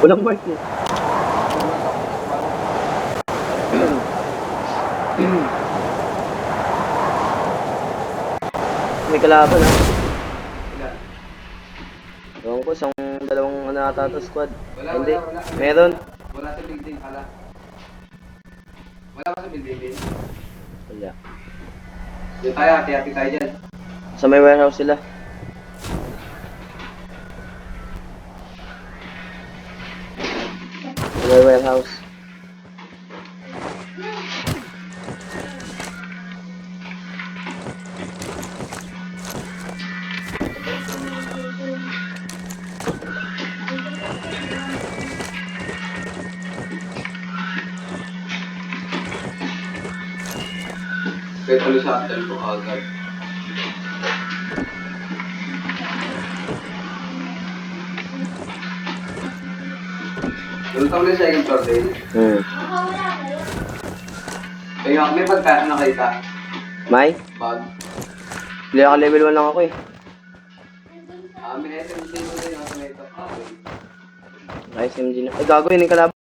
Walang mark eh. May kalaban ha. Ewan ko, isang dalawang ano ata ito, squad. Hindi, meron. Wala sa building pala. Wala ka sa building. Wala. Doon tayo, hati-hati tayo dyan. Sa may warehouse sila. Sa may warehouse. Kaya tuloy sa hotel ko agad. Doon tayo na second floor din. Kaya may pagkano nakita. May? Bag. Hindi ako level 1 lang ako eh. May SMG mo din ako na ito. Ay, SMG na. Ay, gago yun yung kalaban.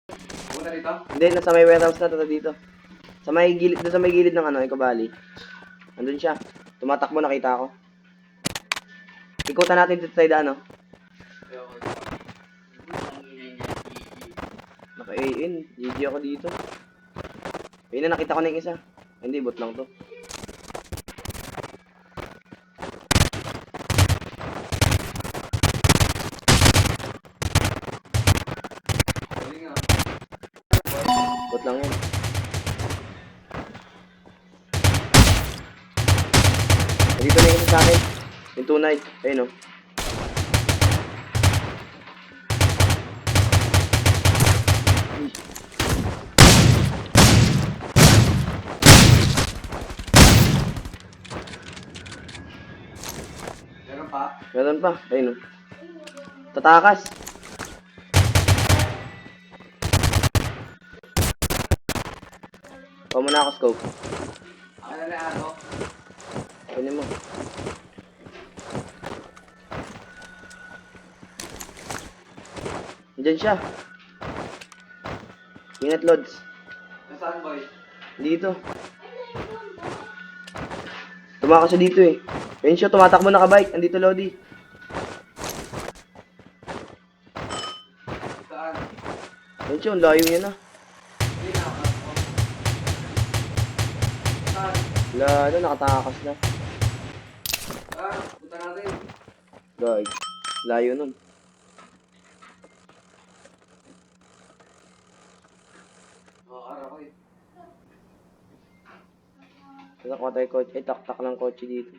Punta dito? Hindi, nasa may warehouse na, tata dito. Sa may gilid, doon sa may gilid ng ano, Ikabali. Andun siya. Tumatakbo, nakita ako. Ikutan natin dito tayo daan, no? Naka-AN. GG ako dito. Ayun na, nakita ko na yung isa. Hindi, bot lang to. Bot lang yan. Dito na yung isa sa akin. Yung tunay. Ayun, no? Meron pa? Meron pa. Ayun, no? Tatakas. O muna ako, scope. Ano na ako? Kunin mo. Diyan siya. Ingat, Lods. Nasaan boy? Dito. Tumakas siya dito eh. Ayun siya, tumatakbo nakabike. Andito, Lodi. Saan? Ayun siya, ang layo niya na. Hindi na ako. Saan? Wala na, nakatakas na. Punta natin. Guys, layo nun. Araw ko eh. Nakuha tayo kotse. Ay, tak-tak lang kotse dito.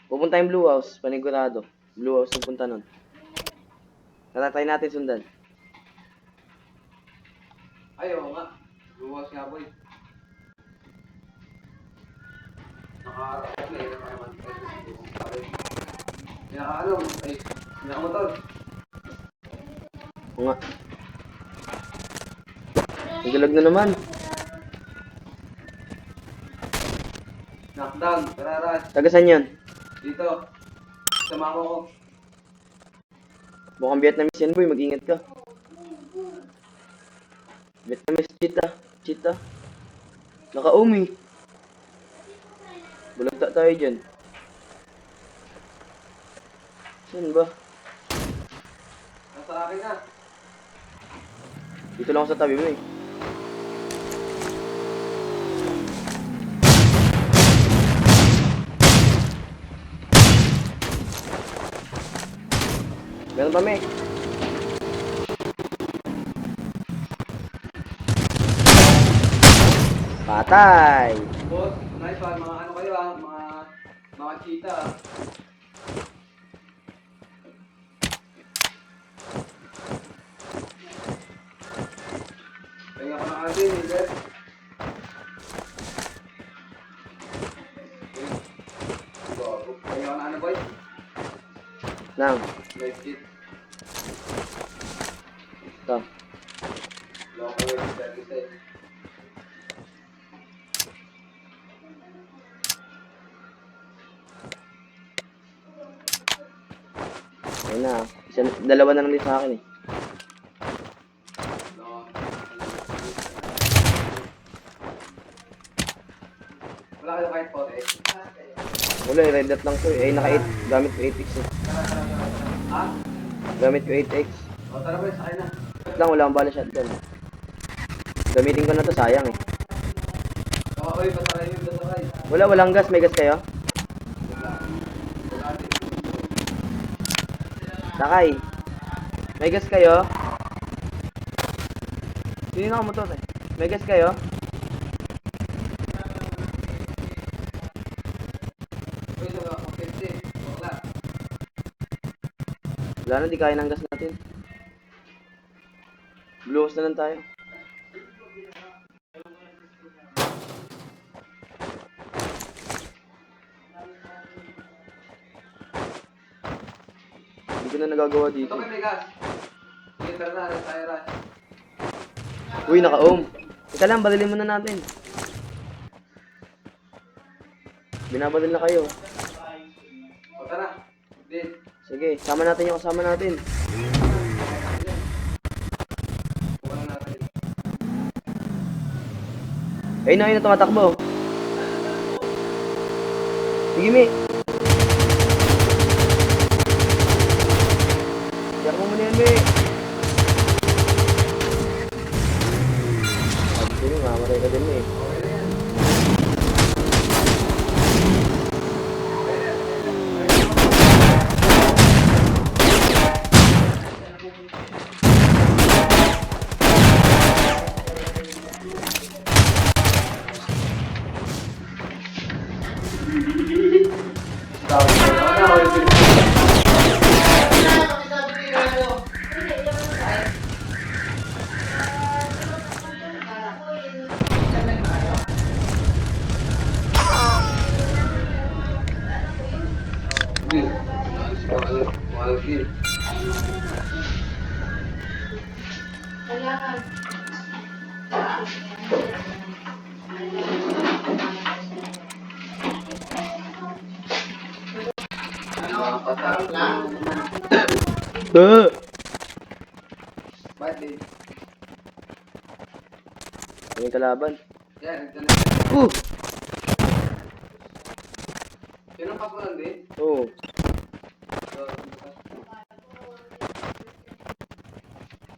Pupunta yung Blue House, panigurado. Blue House yung punta nun. Natatay natin sundan. Ay, oo nga. Luwas nga boy. Nakaharap ko na eh. Nakaraman ko. Ano? Ay, nakamotor. Oo nga. Nagalag na naman. Knockdown. Tararas. Taga saan yun? Dito. Sama ko. Mukhang Vietnamese yan, boy. Mag-ingat ka. Vietnamese cheetah. Cheetah. Naka-umi. Bulagta tayo dyan. Saan ba? Nasa akin na. Dito lang ako sa tabi mo eh. Meron pa, Mek. Patay! Boss, nice one. Mga ano kayo ah. Mga cheetah ah. Kaya ko na kasi, Miguel. Kaya ko na ano boy? Nang. Nice hit. Ito. Long way to that side. Ayun na. Isa Dalawa na lang din sa akin eh. Wala kayo kahit po eh. Wala eh, red dot lang to eh. Naka 8. Gamit ko 8x eh. Ha? Gamit ko 8x. O tara ba, sakay na. Lang, wala akong bala shotgun. Gamitin ko na to, sayang eh. Oo, oy, pasakay yun, pasakay. Walang gas. May gas kayo? Sakay. May gas kayo? Sino nakamotor eh? May gas kayo? Uy, sa mga 50. Wala. Wala na, di kaya ng gas natin. Blues na lang tayo. Hindi ko na nagagawa dito. Ito may gas. Sige, tara na, tayo rush. Uy, naka-ohm. Teka lang, badalin muna natin. Binabadal na kayo. O tara. Din. Sige, sama natin yung kasama natin. Bukan na natin. Ayun na tumatakbo. Sige, Mi. Yak mo muna yan, Mi. Sige, mamatay ka din, Mi. Ba't din? Ano yung kalaban? Yan, ito na. Yun ang paso lang din. Oo.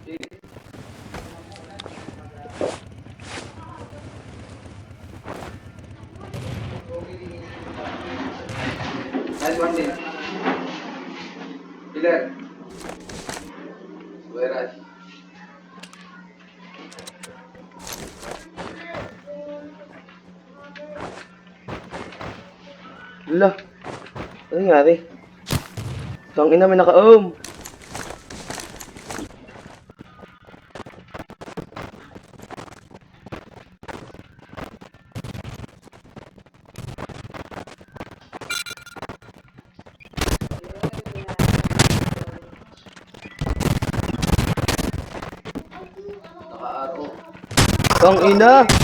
Sige. Nice one din. Killer. Sueras. Ala. Ano nangyari? Tang ina, may naka-ohm. Naka-aro. Tang ina.